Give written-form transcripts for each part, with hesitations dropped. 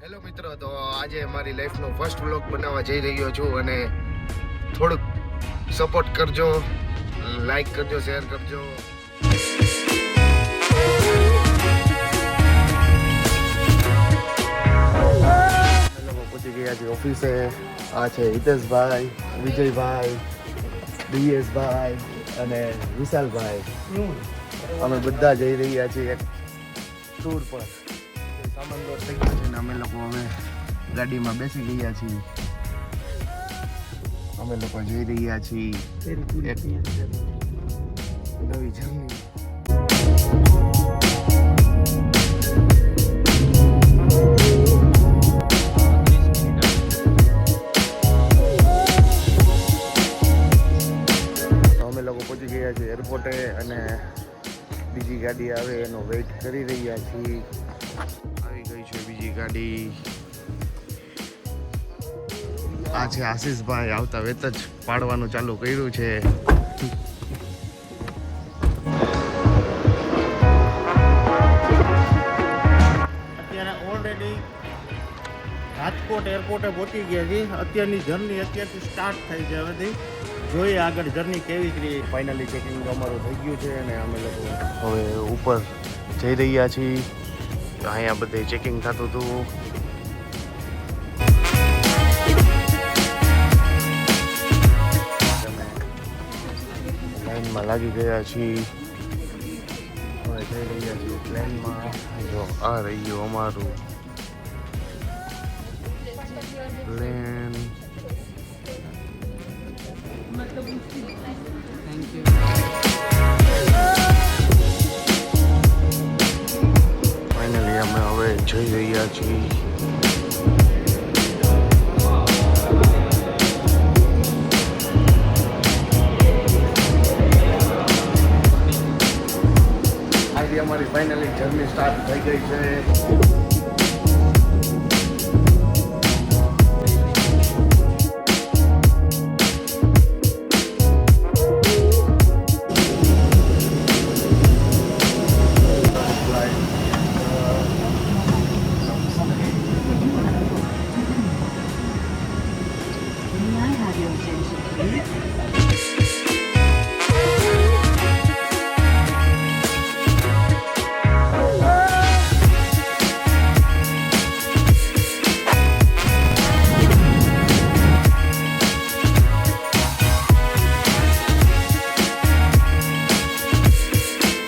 Hello મિત્રો, તો આજે મારી લાઈફનો ફર્સ્ટ વ્લોગ બનાવવા જઈ રહ્યો છું અને થોડુંક સપોર્ટ કરજો, લાઈક કરજો, શેર કરજો. લોકો પહોંચી ગયા છે ઓફિસે. આ છે હિતેશભાઈ, વિજયભાઈ, દિયેશભાઈ અને વિશાલભાઈ. અમે બધા જઈ રહ્યા છીએ એક ટૂર પર. સામાન લોડ થઈ ગયો છે ને અમે લોકો હવે ગાડીમાં બેસી ગયા છીએ. અમે લોકો જઈ રહ્યા છીએ એક નવી જર્ની. અમે લોકો પહોંચી ગયા છીએ એરપોર્ટે અને બીજી ગાડી આવે એનો વેઇટ કરી રહ્યા છીએ. આવી ગઈ છે બીજી ગાડી. આ છે આશીષભાઈ, આવતા વેત જ પાડવાનું ચાલુ કર્યું છે. અત્યારે ઓલરેડી રાજકોટ એરપોર્ટે પહોંચી ગયા છીએ. અત્યારની જર્ની અત્યારથી સ્ટાર્ટ થઈ છે. હવેથી જોઈએ આગળ જર્ની કેવી કરી. ફાઇનલી ચેકિંગ અમારું થઈ ગયું છે અને અમે લોકો હવે ઉપર જઈ રહ્યા છીએ. અહીંયા બધે ચેકિંગ થતું હતું. લાઈનમાં લાગી ગયા છીએ. હવે જઈ રહ્યા છીએ પ્લેનમાં. જો આ રહ્યું અમારું પ્લેન. ફાઇનલી અમે હવે જઈ રહ્યા છીએ. આજે અમારી ફાઇનલી જર્ની સ્ટાર્ટ થઈ ગઈ છે.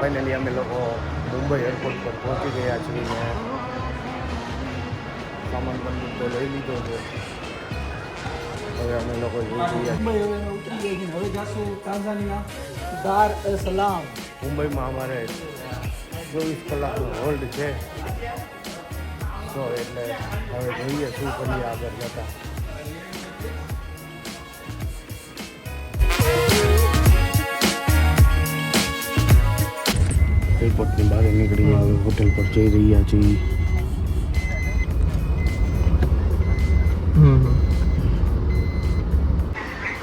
ફાઇનલી અમે લોકો મુંબઈ એરપોર્ટ પર પહોંચી ગયા છીએ ને સામાન બંધ તો લઈ લીધો છે. હવે અમે લોકો જઈ રહ્યા છીએ. હવે જાશું તાંઝાનિયા દાર એ સલામ. મુંબઈમાં અમારે 24 કલાકનું હોલ્ડ છે. તો એટલે હવે જોઈએ શું કરીએ આગળ જતા. એરપોર્ટની બહાર નીકળી હવે હોટેલ પર જઈ રહ્યા છીએ.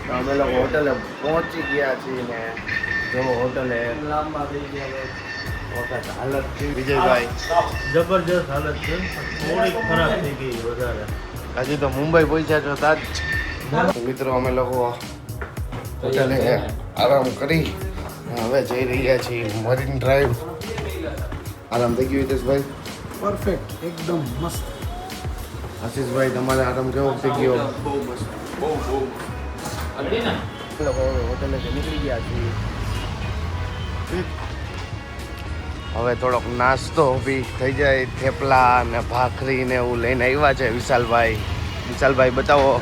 તો અમે લોકો હોટલે પહોંચી ગયા છીએ ને જો હોટલે લાંબા થઈ ગયા વખત હાલત છે. વિજયભાઈ જબરજસ્ત હાલત છે. થોડીક ખરાબ થઈ ગઈ વધારે. હજી તો મુંબઈ પહોંચ્યા છો તાજ. મિત્રો અમે લોકો હોટલે આરામ કરી હવે જઈ રહ્યા છીએ મરીન ડ્રાઈવ. આરામ થઈ ગયું હિતેશભાઈ? પરફેક્ટ, એકદમ મસ્ત. આશીષભાઈ તમારે આરામ કેવો થઈ ગયો? બહુ મસ્ત, બહુ લોકો હવે હોટેલેથી નીકળી ગયા છીએ. હવે થોડોક નાસ્તો બી થઈ જાય. થેપલા ને ભાખરી ને એવું લઈને આવ્યા છે વિશાલભાઈ. વિશાલભાઈ બતાવો.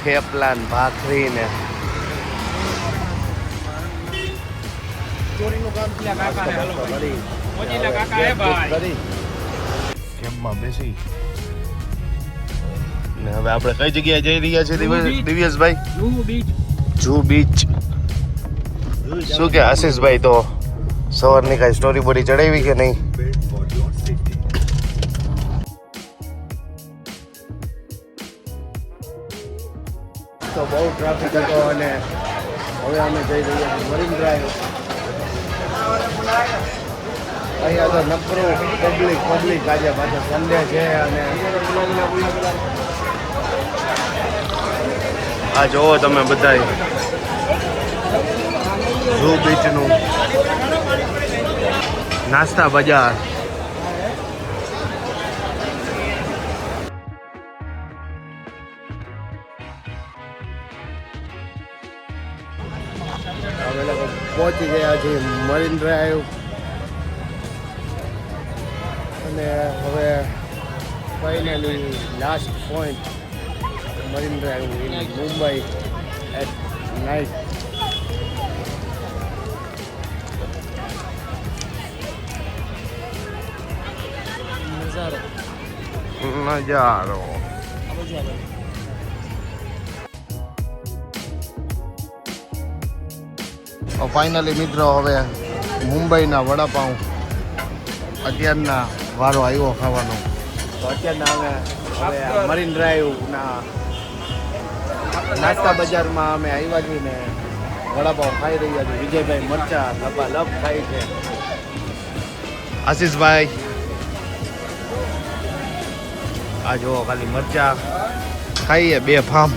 થેપલા ને ભાખરી ને ચોરીનું કામ કેમ્પમાં બેસી ને હવે આપણે કઈ જગ્યાએ જઈ રહ્યા છીએ દિવ્યેશભાઈ? જૂ બીચ. શું કે આશીષભાઈ, તો સવારની કઈ સ્ટોરી બોરી ચડાવી કે નહીં? તો બહુ ટ્રાફિક હતો અને હવે અમે જઈ રહ્યા છીએ મરીન ડ્રાઈવ. અહીંયા તો નકરું પબ્લિક આજે પાછો સન્ડે છે અને આ જોવો તમે બધાય ઝૂ બીચનું નાસ્તા બજાર. અમે લોકો પહોંચી ગયા છીએ મરીન ડ્રાઈવ અને હવે finally last point Marine Drive in Mumbai at night. નજારો ફાઇનલી મિત્રો હવે મુંબઈના વડાપાઉં અત્યારના વારો આવ્યો ખાવાનો. તો અત્યારના અમે હવે મરીન ડ્રાઈવના નાસ્તા બજારમાં અમે આવ્યા છીએ ને વડાપાઉં ખાઈ રહ્યા છીએ. વિજયભાઈ મરચા લબાલબ ખાય છે. આશીષભાઈ આ જુઓ ખાલી મરચા ખાઈએ બે ફામ.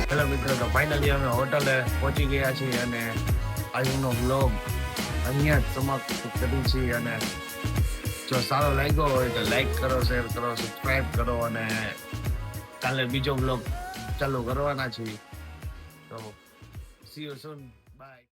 હેલો મિત્રો, તો ફાઇનલી અમે હોટલે પહોંચી ગયા છીએ અને આજનો વ્લોગ અહીંયા જ સમાપ્ત કરી છીએ. અને જો સારો લાગ્યો હોય તો લાઈક કરો, શેર કરો, સબસ્ક્રાઈબ કરો અને કાલે બીજો વ્લોગ ચાલુ કરવાના છીએ. તો સી યુ સૂન. બાય.